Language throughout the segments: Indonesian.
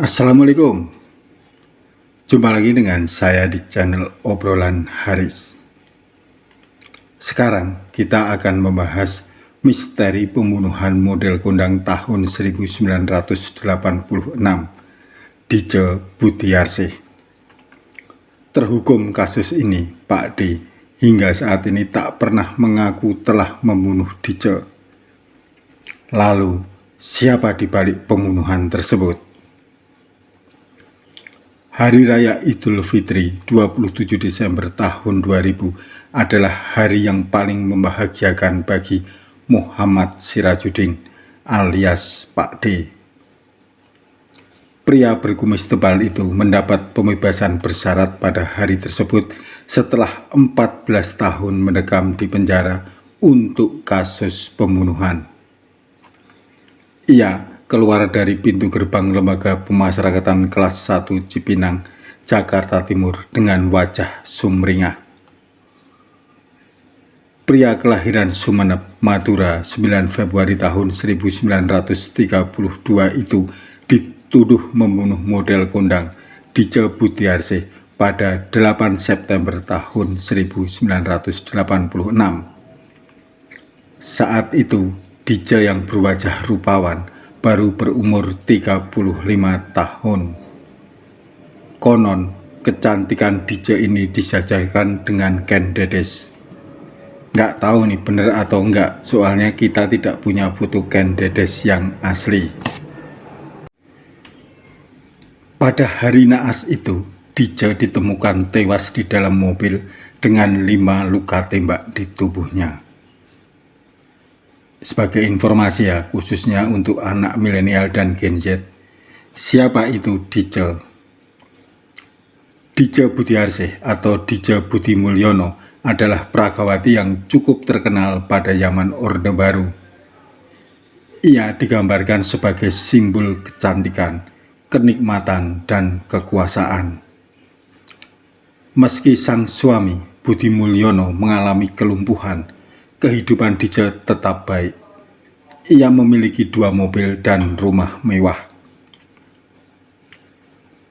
Assalamualaikum. Jumpa lagi dengan saya di channel Obrolan Haris. Sekarang kita akan membahas misteri pembunuhan model kondang tahun 1986 Dice Butiarsih. Terhukum kasus ini, Pak D hingga saat ini tak pernah mengaku telah membunuh Dice. Lalu, siapa di balik pembunuhan tersebut? Hari Raya Idul Fitri 27 Desember tahun 2000 adalah hari yang paling membahagiakan bagi Muhammad Sirajuddin alias Pak D. Pria berkumis tebal itu mendapat pembebasan bersyarat pada hari tersebut setelah 14 tahun mendekam di penjara untuk kasus pembunuhan. Ia keluar dari pintu gerbang Lembaga Pemasyarakatan kelas 1 Cipinang, Jakarta Timur dengan wajah sumringah. Pria kelahiran Sumeneb, Madura 9 Februari tahun 1932 itu dituduh membunuh model kondang Dice Butiarsih pada 8 September tahun 1986. Saat itu, Dice yang berwajah rupawan baru berumur 35 tahun. Konon, kecantikan Dice ini disajikan dengan Ken Dedes. Nggak tahu nih bener atau enggak, soalnya kita tidak punya foto Ken Dedes yang asli. Pada hari naas itu, Dice ditemukan tewas di dalam mobil dengan 5 luka tembak di tubuhnya. Sebagai informasi ya, khususnya untuk anak milenial dan Gen Z, siapa itu Dice? Dice Butiarsih atau Dice Budi Mulyono adalah pragawati yang cukup terkenal pada zaman Orde Baru. Ia digambarkan sebagai simbol kecantikan, kenikmatan, dan kekuasaan. Meski sang suami Budi Mulyono mengalami kelumpuhan, kehidupan Dice tetap baik. Ia memiliki 2 mobil dan rumah mewah.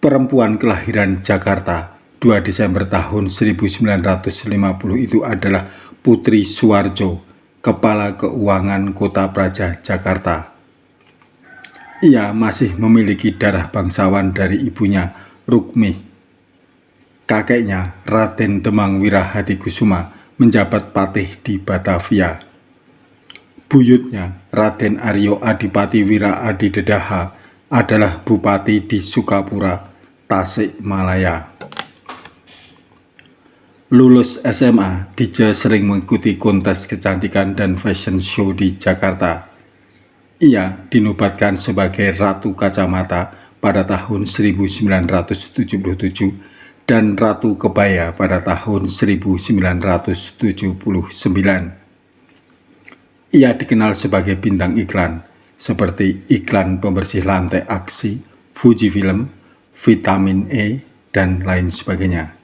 Perempuan kelahiran Jakarta 2 Desember tahun 1950 itu adalah Putri Suwarjo, Kepala Keuangan Kota Praja, Jakarta. Ia masih memiliki darah bangsawan dari ibunya, Rukmi. Kakeknya, Raden Temang Wirahadikusuma, menjabat patih di Batavia. Buyutnya, Raden Aryo Adipati Wira Adidedaha, adalah bupati di Sukapura, Tasikmalaya. Lulus SMA, Dice sering mengikuti kontes kecantikan dan fashion show di Jakarta. Ia dinobatkan sebagai Ratu Kacamata pada tahun 1977 dan Ratu Kebaya pada tahun 1979. Ia dikenal sebagai bintang iklan, seperti iklan pembersih lantai Aksi, Fujifilm, Vitamin E, dan lain sebagainya.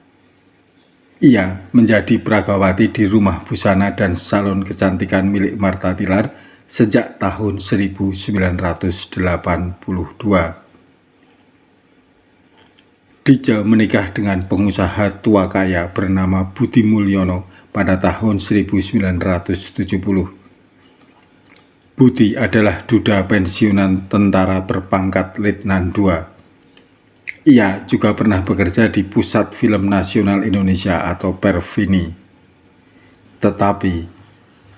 Ia menjadi pragawati di rumah busana dan salon kecantikan milik Martha Tilar sejak tahun 1982. Dice menikah dengan pengusaha tua kaya bernama Budi Mulyono pada tahun 1970. Budi adalah duda pensiunan tentara berpangkat Letnan II. Ia juga pernah bekerja di Pusat Film Nasional Indonesia atau Perfini. Tetapi,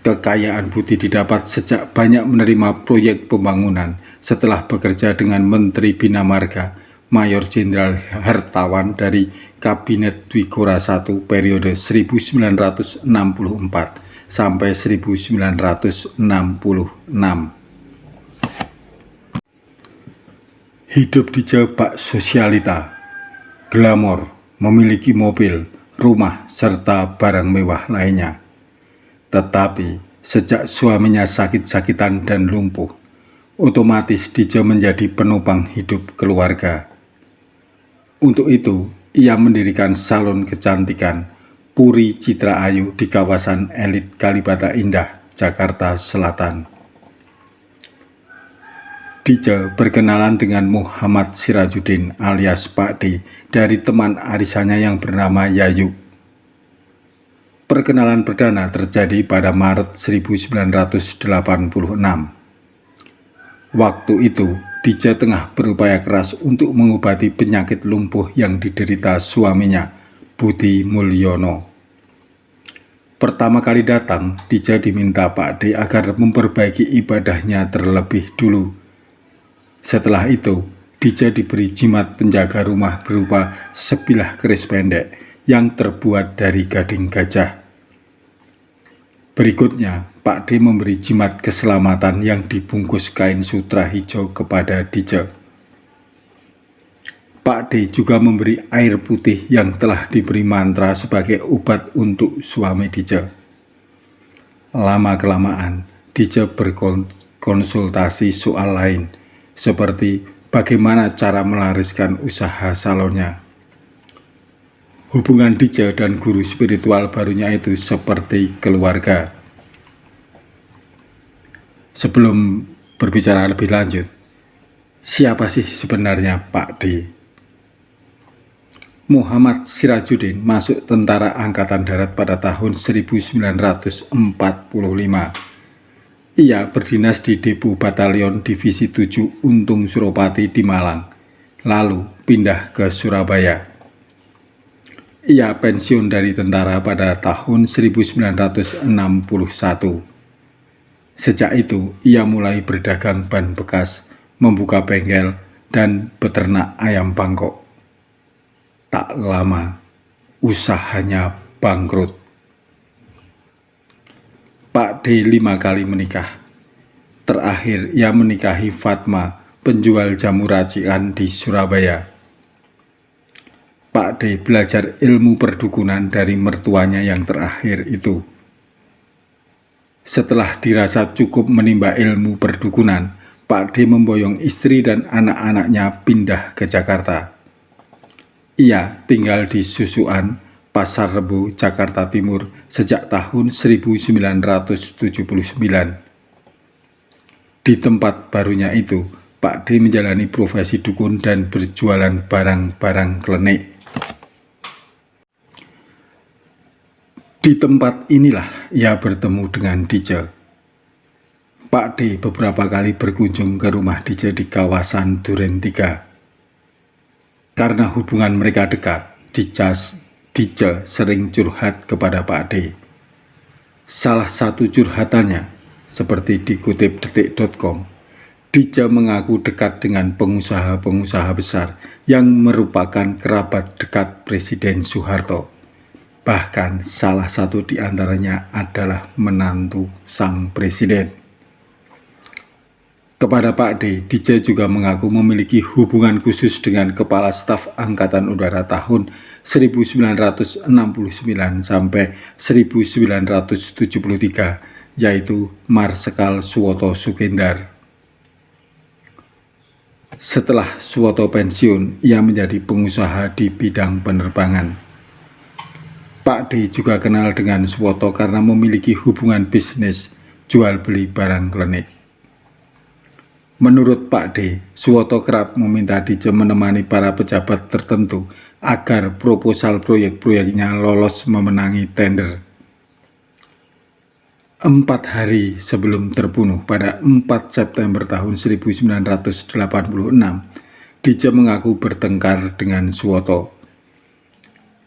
kekayaan Budi didapat sejak banyak menerima proyek pembangunan setelah bekerja dengan Menteri Bina Marga Mayor Jenderal Hartawan dari Kabinet Dwikora I periode 1964 sampai 1966. Hidup Dice bak sosialita, glamor, memiliki mobil, rumah, serta barang mewah lainnya. Tetapi sejak suaminya sakit-sakitan dan lumpuh, otomatis Dice menjadi penopang hidup keluarga. Untuk itu, ia mendirikan salon kecantikan Puri Citra Ayu di kawasan elit Kalibata Indah, Jakarta Selatan. Dice berkenalan dengan Muhammad Sirajuddin alias Pak D dari teman arisannya yang bernama Yayu. Perkenalan perdana terjadi pada Maret 1986. Waktu itu, Dice tengah berupaya keras untuk mengobati penyakit lumpuh yang diderita suaminya, Budi Mulyono. Pertama kali datang, Dice diminta Pak D agar memperbaiki ibadahnya terlebih dulu. Setelah itu, Dice diberi jimat penjaga rumah berupa sebilah keris pendek yang terbuat dari gading gajah. Berikutnya, Pak D memberi jimat keselamatan yang dibungkus kain sutra hijau kepada Dice. Pak D juga memberi air putih yang telah diberi mantra sebagai obat untuk suami Dice. Lama-kelamaan, Dice berkonsultasi soal lain, seperti bagaimana cara melariskan usaha salonnya. Hubungan Dice dan guru spiritual barunya itu seperti keluarga. Sebelum berbicara lebih lanjut, siapa sih sebenarnya Pak D? Muhammad Sirajuddin masuk Tentara Angkatan Darat pada tahun 1945. Ia berdinas di Depo Batalion Divisi 7 Untung Suropati di Malang, lalu pindah ke Surabaya. Ia pensiun dari tentara pada tahun 1961. Sejak itu, ia mulai berdagang ban bekas, membuka bengkel, dan beternak ayam bangkok. Tak lama, usahanya bangkrut. Pak D 5 kali menikah. Terakhir, ia menikahi Fatma, penjual jamu racikan di Surabaya. Pak D belajar ilmu perdukunan dari mertuanya yang terakhir itu. Setelah dirasa cukup menimba ilmu perdukunan, Pak D memboyong istri dan anak-anaknya pindah ke Jakarta. Ia tinggal di Susuan, Pasar Rebo, Jakarta Timur sejak tahun 1979. Di tempat barunya itu, Pak D menjalani profesi dukun dan berjualan barang-barang klenik. Di tempat inilah ia bertemu dengan Dice. Pak D beberapa kali berkunjung ke rumah Dice di kawasan Duren 3. Karena hubungan mereka dekat, Dice sering curhat kepada Pak D. Salah satu curhatannya, seperti dikutip detik.com, Dice mengaku dekat dengan pengusaha-pengusaha besar yang merupakan kerabat dekat Presiden Soeharto. Bahkan salah satu di antaranya adalah menantu sang presiden. Kepada Pak D, Dice juga mengaku memiliki hubungan khusus dengan Kepala Staf Angkatan Udara tahun 1969 sampai 1973, yaitu Marsikal Suwoto Sukendar. Setelah Suwoto pensiun, ia menjadi pengusaha di bidang penerbangan. Pak D juga kenal dengan Suwoto karena memiliki hubungan bisnis jual beli barang klenik. Menurut Pak D, Suwoto kerap meminta Dice menemani para pejabat tertentu agar proposal proyek-proyeknya lolos memenangi tender. 4 hari sebelum terbunuh pada 4 September tahun 1986, Dice mengaku bertengkar dengan Suwoto.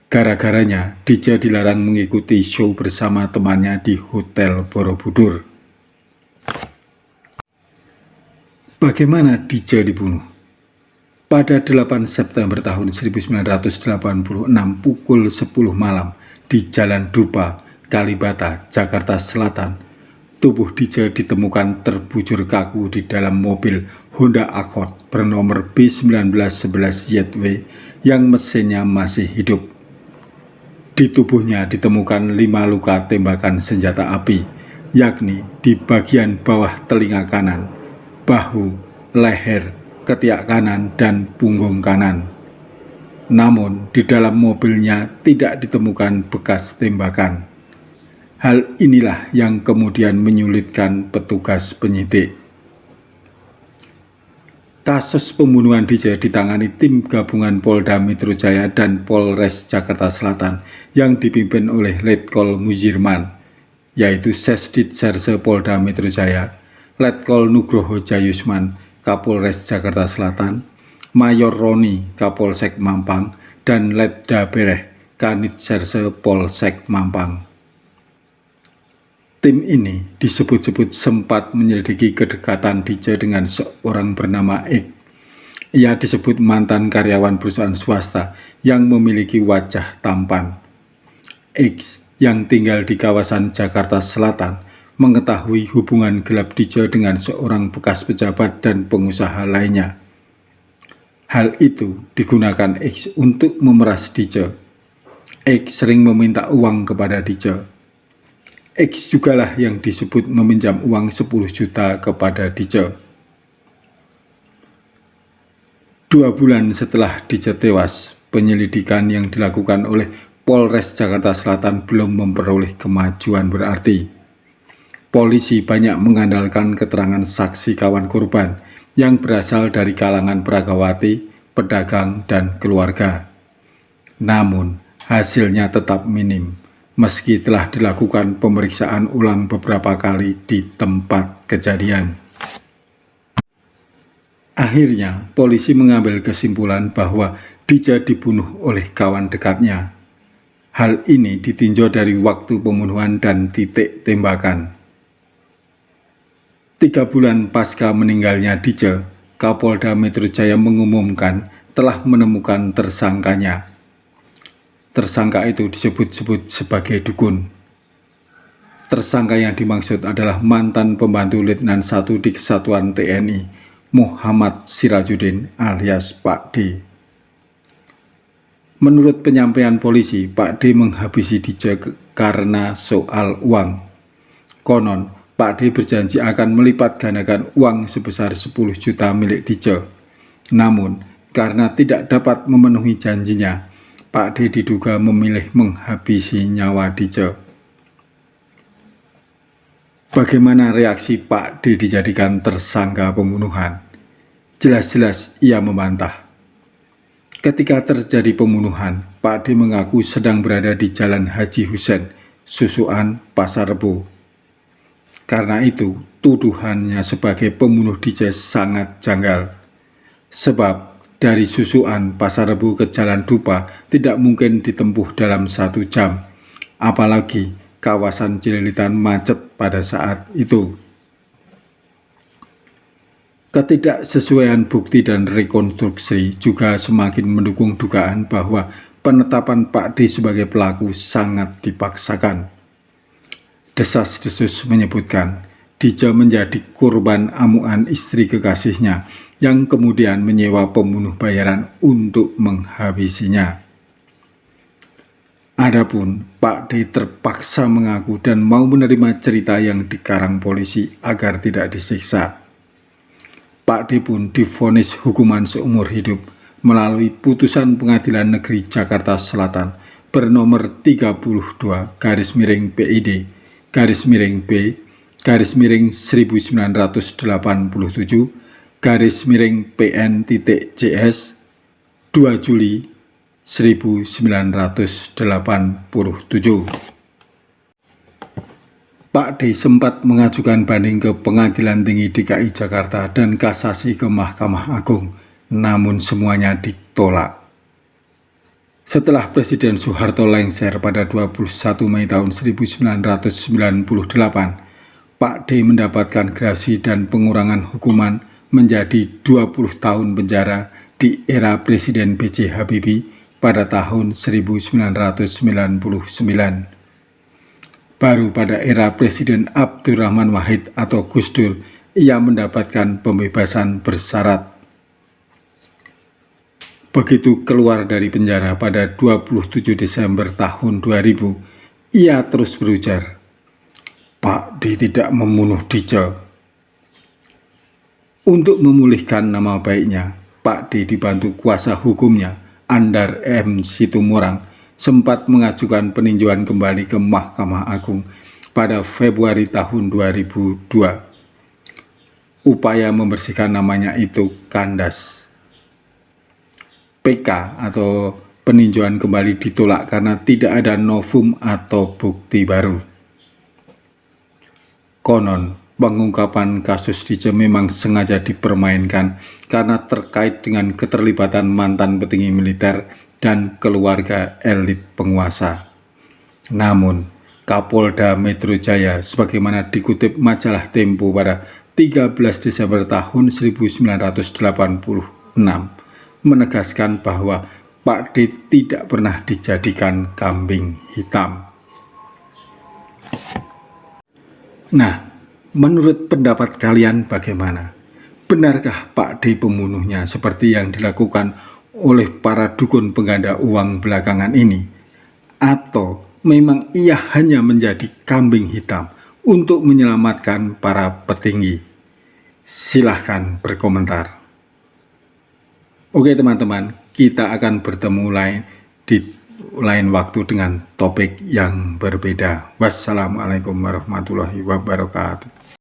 Gara-garanya, Dice dilarang mengikuti show bersama temannya di Hotel Borobudur. Bagaimana Dice dibunuh? Pada 8 September tahun 1986 pukul 10 malam di Jalan Dupa, Kalibata, Jakarta Selatan, tubuh Dice ditemukan terbujur kaku di dalam mobil Honda Accord bernomor B1911YW yang mesinnya masih hidup. Di tubuhnya ditemukan 5 luka tembakan senjata api, yakni di bagian bawah telinga kanan, bahu, leher, ketiak kanan, dan punggung kanan. Namun, di dalam mobilnya tidak ditemukan bekas tembakan. Hal inilah yang kemudian menyulitkan petugas penyidik. Kasus pembunuhan DJ ditangani tim gabungan Polda Metro Jaya dan Polres Jakarta Selatan yang dipimpin oleh Letkol Muzirman, yaitu Sesdit Serse Polda Metro Jaya, Letkol Nugroho Jayusman, Kapolres Jakarta Selatan, Mayor Roni, Kapolsek Mampang, dan Letda Bereh, Kanit Serse Polsek Mampang. Tim ini disebut-sebut sempat menyelidiki kedekatan DJ dengan seorang bernama X. Ia disebut mantan karyawan perusahaan swasta yang memiliki wajah tampan. X yang tinggal di kawasan Jakarta Selatan mengetahui hubungan gelap DJ dengan seorang bekas pejabat dan pengusaha lainnya. Hal itu digunakan X untuk memeras DJ. X sering meminta uang kepada DJ. X jugalah yang disebut meminjam uang 10 juta kepada DJ. 2 bulan setelah DJ tewas, penyelidikan yang dilakukan oleh Polres Jakarta Selatan belum memperoleh kemajuan berarti. Polisi banyak mengandalkan keterangan saksi kawan korban yang berasal dari kalangan peragawati, pedagang, dan keluarga. Namun, hasilnya tetap minim, meski telah dilakukan pemeriksaan ulang beberapa kali di tempat kejadian. Akhirnya, polisi mengambil kesimpulan bahwa DJ dibunuh oleh kawan dekatnya. Hal ini ditinjau dari waktu pembunuhan dan titik tembakan. 3 bulan pasca meninggalnya DJ, Kapolda Metro Jaya mengumumkan telah menemukan tersangkanya. Tersangka itu disebut-sebut sebagai dukun. Tersangka yang dimaksud adalah mantan pembantu Letnan 1 di Kesatuan TNI, Muhammad Sirajuddin alias Pak D. Menurut penyampaian polisi, Pak D menghabisi DJ karena soal uang. Konon, Pak D berjanji akan melipat gandakan uang sebesar 10 juta milik DJ. Namun, karena tidak dapat memenuhi janjinya, Pak D diduga memilih menghabisi nyawa DJ. Bagaimana reaksi Pak D dijadikan tersangka pembunuhan? Jelas-jelas ia membantah. Ketika terjadi pembunuhan, Pak D mengaku sedang berada di Jalan Haji Hussein, Susukan, Pasar Rebo. Karena itu, tuduhannya sebagai pembunuh DJ sangat janggal. Sebab dari Susukan Pasar Rebo ke Jalan Dupa tidak mungkin ditempuh dalam 1 jam, apalagi kawasan Cililitan macet pada saat itu. Ketidaksesuaian bukti dan rekonstruksi juga semakin mendukung dugaan bahwa penetapan Pak D sebagai pelaku sangat dipaksakan. Desas-desus menyebutkan DJ menjadi korban amukan istri kekasihnya yang kemudian menyewa pembunuh bayaran untuk menghabisinya. Adapun Pak D terpaksa mengaku dan mau menerima cerita yang dikarang polisi agar tidak disiksa. Pak D pun divonis hukuman seumur hidup melalui putusan Pengadilan Negeri Jakarta Selatan bernomor 32-PID-PN-1987-PN-PN-CS 2 Juli 1987. Pak D sempat mengajukan banding ke Pengadilan Tinggi DKI Jakarta dan kasasi ke Mahkamah Agung, namun semuanya ditolak. Setelah Presiden Soeharto lengser pada 21 Mei tahun 1998, Pak D mendapatkan gerasi dan pengurangan hukuman menjadi 20 tahun penjara di era Presiden B.J. Habibie pada tahun 1999. Baru pada era Presiden Abdurrahman Wahid atau Gus Dur, ia mendapatkan pembebasan bersyarat. Begitu keluar dari penjara pada 27 Desember tahun 2000, ia terus berujar, Pak D tidak membunuh DJ. Untuk memulihkan nama baiknya, Pak D dibantu kuasa hukumnya, Andar M. Situmorang, sempat mengajukan peninjauan kembali ke Mahkamah Agung pada Februari tahun 2002. upaya membersihkan namanya itu kandas. PK atau peninjauan kembali ditolak karena tidak ada novum atau bukti baru. Konon, pengungkapan kasus Dice memang sengaja dipermainkan karena terkait dengan keterlibatan mantan petinggi militer dan keluarga elit penguasa. Namun, Kapolda Metro Jaya sebagaimana dikutip majalah Tempo pada 13 Desember tahun 1986 menegaskan bahwa Pak D tidak pernah dijadikan kambing hitam. Nah, menurut pendapat kalian bagaimana? Benarkah Pak D pembunuhnya seperti yang dilakukan oleh para dukun pengganda uang belakangan ini? Atau memang ia hanya menjadi kambing hitam untuk menyelamatkan para petinggi? Silahkan berkomentar. Oke teman-teman, kita akan bertemu di lain waktu dengan topik yang berbeda. Wassalamualaikum warahmatullahi wabarakatuh.